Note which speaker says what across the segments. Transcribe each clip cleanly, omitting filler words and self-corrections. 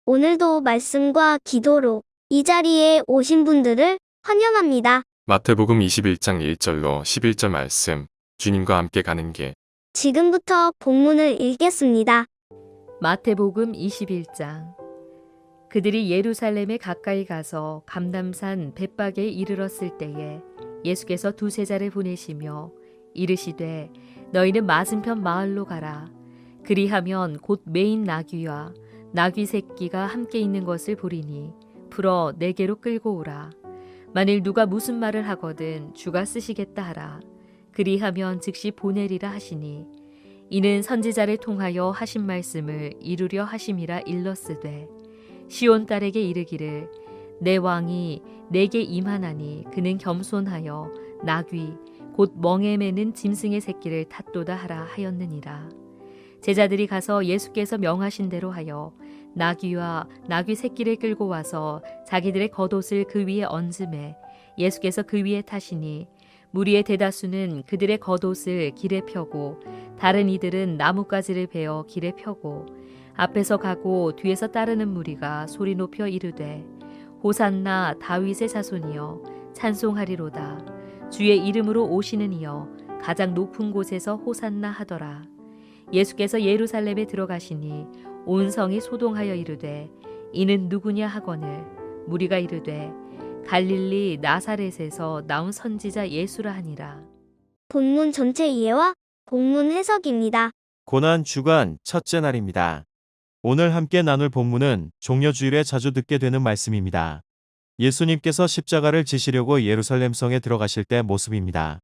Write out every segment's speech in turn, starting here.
Speaker 1: 오늘도 말씀과 기도로 이 자리에 오신 분들을 환영합니다.
Speaker 2: 마태복음 21장 1절로 11절 말씀, 주님과 함께 가는 길.
Speaker 1: 지금부터 본문을 읽겠습니다.
Speaker 3: 마태복음 21장. 그들이 예루살렘에 가까이 가서 감람산 벳박에 이르렀을 때에 예수께서 두세 자를 보내시며 이르시되 너희는 맞은편 마을로 가라. 그리하면 곧 매인 나귀와 나귀 새끼가 함께 있는 것을 보리니 풀어 내게로 끌고 오라. 만일 누가 무슨 말을 하거든 주가 쓰시겠다 하라. 그리하면 즉시 보내리라 하시니 이는 선지자를 통하여 하신 말씀을 이루려 하심이라 일렀으되 시온 딸에게 이르기를 내 왕이 내게 임하나니 그는 겸손하여 나귀 곧 멍에 매는 짐승의 새끼를 탔도다 하라 하였느니라. 제자들이 가서 예수께서 명하신 대로 하여 나귀와 나귀 새끼를 끌고 와서 자기들의 겉옷을 그 위에 얹음에 예수께서 그 위에 타시니 무리의 대다수는 그들의 겉옷을 길에 펴고 다른 이들은 나뭇가지를 베어 길에 펴고 앞에서 가고 뒤에서 따르는 무리가 소리 높여 이르되 호산나 다윗의 자손이여 찬송하리로다. 주의 이름으로 오시는 이여 가장 높은 곳에서 호산나 하더라. 예수께서 예루살렘에 들어가시니 온 성이 소동하여 이르되 이는 누구냐 하거늘 무리가 이르되 갈릴리 나사렛에서 나온 선지자 예수라 하니라.
Speaker 1: 본문 전체 이해와 본문 해석입니다.
Speaker 4: 고난 주간 첫째 날입니다. 오늘 함께 나눌 본문은 종려주일에 자주 듣게 되는 말씀입니다. 예수님께서 십자가를 지시려고 예루살렘 성에 들어가실 때 모습입니다.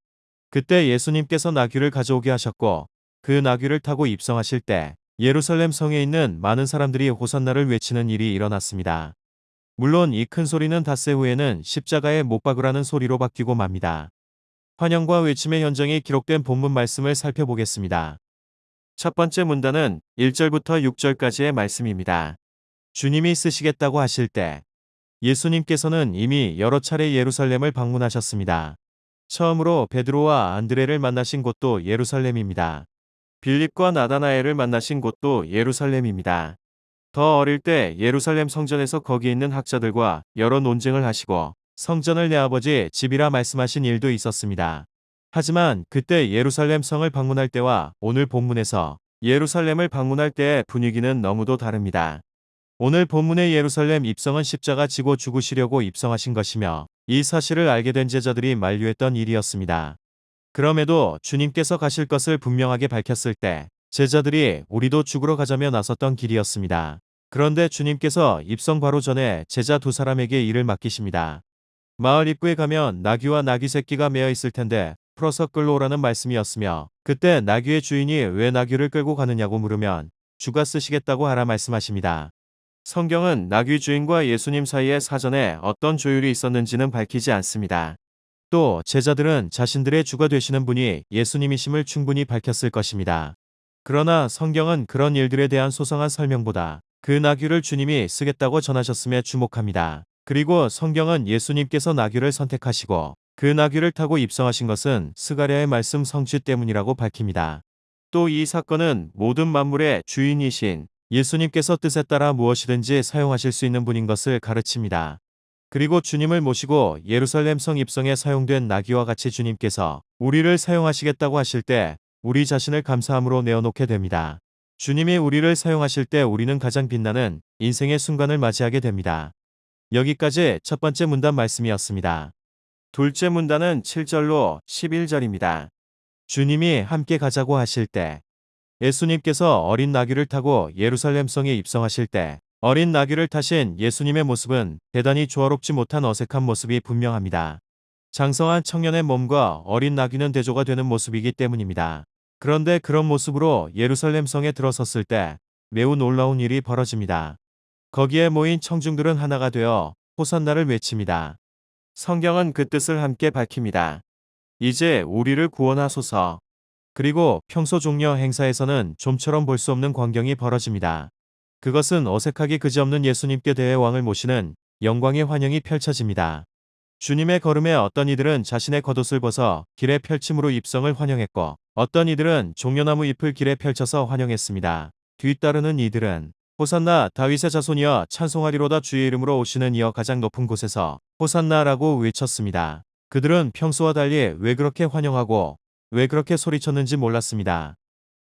Speaker 4: 그때 예수님께서 나귀를 가져오게 하셨고 그 나귀를 타고 입성하실 때 예루살렘 성에 있는 많은 사람들이 호산나를 외치는 일이 일어났습니다. 물론 이 큰 소리는 닷새 후에는 십자가에 못 박으라는 소리로 바뀌고 맙니다. 환영과 외침의 현장이 기록된 본문 말씀을 살펴보겠습니다. 첫 번째 문단은 1절부터 6절까지의 말씀입니다. 주님이 쓰시겠다고 하실 때 예수님께서는 이미 여러 차례 예루살렘을 방문하셨습니다. 처음으로 베드로와 안드레를 만나신 곳도 예루살렘입니다. 빌립과 나다나엘을 만나신 곳도 예루살렘입니다. 더 어릴 때 예루살렘 성전에서 거기 있는 학자들과 여러 논쟁을 하시고 성전을 내 아버지의 집이라 말씀하신 일도 있었습니다. 하지만 그때 예루살렘 성을 방문할 때와 오늘 본문에서 예루살렘을 방문할 때의 분위기는 너무도 다릅니다. 오늘 본문의 예루살렘 입성은 십자가 지고 죽으시려고 입성하신 것이며 이 사실을 알게 된 제자들이 만류했던 일이었습니다. 그럼에도 주님께서 가실 것을 분명하게 밝혔을 때 제자들이 우리도 죽으러 가자며 나섰던 길이었습니다. 그런데 주님께서 입성 바로 전에 제자 두 사람에게 일을 맡기십니다. 마을 입구에 가면 나귀와 나귀 새끼가 매어 있을 텐데 풀어서 끌러오라는 말씀이었으며 그때 나귀의 주인이 왜 나귀를 끌고 가느냐고 물으면 주가 쓰시겠다고 하라 말씀하십니다. 성경은 나귀 주인과 예수님 사이에 사전에 어떤 조율이 있었는지는 밝히지 않습니다. 또 제자들은 자신들의 주가 되시는 분이 예수님이심을 충분히 밝혔을 것입니다. 그러나 성경은 그런 일들에 대한 소상한 설명보다 그 나귀를 주님이 쓰겠다고 전하셨음에 주목합니다. 그리고 성경은 예수님께서 나귀를 선택하시고 그 나귀를 타고 입성하신 것은 스가랴의 말씀 성취 때문이라고 밝힙니다. 또 이 사건은 모든 만물의 주인이신 예수님께서 뜻에 따라 무엇이든지 사용하실 수 있는 분인 것을 가르칩니다. 그리고 주님을 모시고 예루살렘 성 입성에 사용된 나귀와 같이 주님께서 우리를 사용하시겠다고 하실 때 우리 자신을 감사함으로 내어놓게 됩니다. 주님이 우리를 사용하실 때 우리는 가장 빛나는 인생의 순간을 맞이하게 됩니다. 여기까지 첫 번째 문단 말씀이었습니다. 둘째 문단은 7절로 11절입니다. 주님이 함께 가자고 하실 때 예수님께서 어린 나귀를 타고 예루살렘 성에 입성하실 때 어린 나귀를 타신 예수님의 모습은 대단히 조화롭지 못한 어색한 모습이 분명합니다. 장성한 청년의 몸과 어린 나귀는 대조가 되는 모습이기 때문입니다. 그런데 그런 모습으로 예루살렘 성에 들어섰을 때 매우 놀라운 일이 벌어집니다. 거기에 모인 청중들은 하나가 되어 호산나를 외칩니다. 성경은 그 뜻을 함께 밝힙니다. 이제 우리를 구원하소서. 그리고 평소 종려 행사에서는 좀처럼 볼 수 없는 광경이 벌어집니다. 그것은 어색하기 그지없는 예수님께 대해 왕을 모시는 영광의 환영이 펼쳐집니다. 주님의 걸음에 어떤 이들은 자신의 겉옷을 벗어 길에 펼침으로 입성을 환영했고 어떤 이들은 종려나무 잎을 길에 펼쳐서 환영했습니다. 뒤따르는 이들은 호산나 다윗의 자손이여 찬송하리로다 주의 이름으로 오시는 이여 가장 높은 곳에서 호산나라고 외쳤습니다. 그들은 평소와 달리 왜 그렇게 환영하고 왜 그렇게 소리쳤는지 몰랐습니다.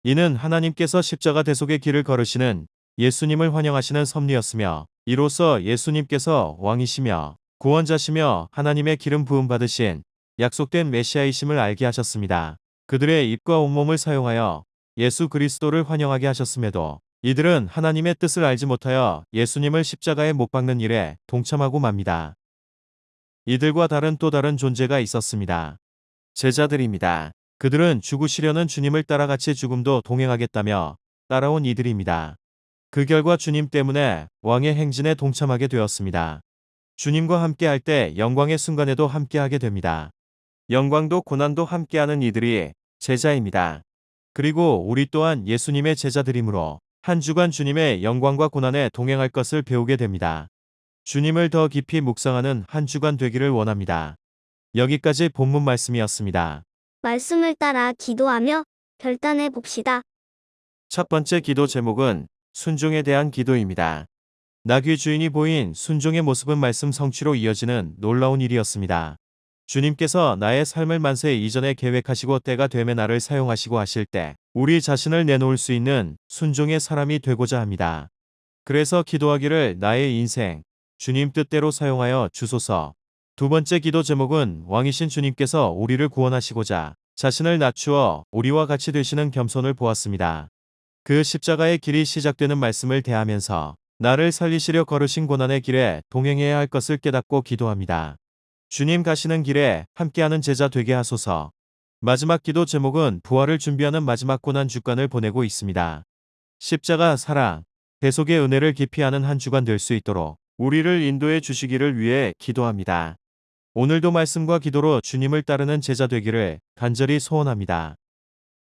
Speaker 4: 이는 하나님께서 십자가 대속의 길을 걸으시는 예수님을 환영하시는 섭리였으며 이로써 예수님께서 왕이시며 구원자시며 하나님의 기름 부음 받으신 약속된 메시아이심을 알게 하셨습니다. 그들의 입과 온몸을 사용하여 예수 그리스도를 환영하게 하셨음에도 이들은 하나님의 뜻을 알지 못하여 예수님을 십자가에 못 박는 일에 동참하고 맙니다. 이들과 다른 또 다른 존재가 있었습니다. 제자들입니다. 그들은 죽으시려는 주님을 따라 같이 죽음도 동행하겠다며 따라온 이들입니다. 그 결과 주님 때문에 왕의 행진에 동참하게 되었습니다. 주님과 함께 할 때 영광의 순간에도 함께하게 됩니다. 영광도 고난도 함께하는 이들이 제자입니다. 그리고 우리 또한 예수님의 제자들이므로 한 주간 주님의 영광과 고난에 동행할 것을 배우게 됩니다. 주님을 더 깊이 묵상하는 한 주간 되기를 원합니다. 여기까지 본문 말씀이었습니다.
Speaker 1: 말씀을 따라 기도하며 결단해 봅시다.
Speaker 4: 첫 번째 기도 제목은 순종에 대한 기도입니다. 나귀 주인이 보인 순종의 모습은 말씀 성취로 이어지는 놀라운 일이었습니다. 주님께서 나의 삶을 만세 이전에 계획하시고 때가 되면 나를 사용하시고 하실 때 우리 자신을 내놓을 수 있는 순종의 사람이 되고자 합니다. 그래서 기도하기를 나의 인생 주님 뜻대로 사용하여 주소서. 두 번째 기도 제목은 왕이신 주님께서 우리를 구원하시고자 자신을 낮추어 우리와 같이 되시는 겸손을 보았습니다. 그 십자가의 길이 시작되는 말씀을 대하면서 나를 살리시려 걸으신 고난의 길에 동행해야 할 것을 깨닫고 기도합니다. 주님 가시는 길에 함께하는 제자 되게 하소서. 마지막 기도 제목은 부활을 준비하는 마지막 고난 주간을 보내고 있습니다. 십자가 사랑, 대속의 은혜를 깊이 아는 한 주간 될 수 있도록 우리를 인도해 주시기를 위해 기도합니다. 오늘도 말씀과 기도로 주님을 따르는 제자 되기를 간절히 소원합니다.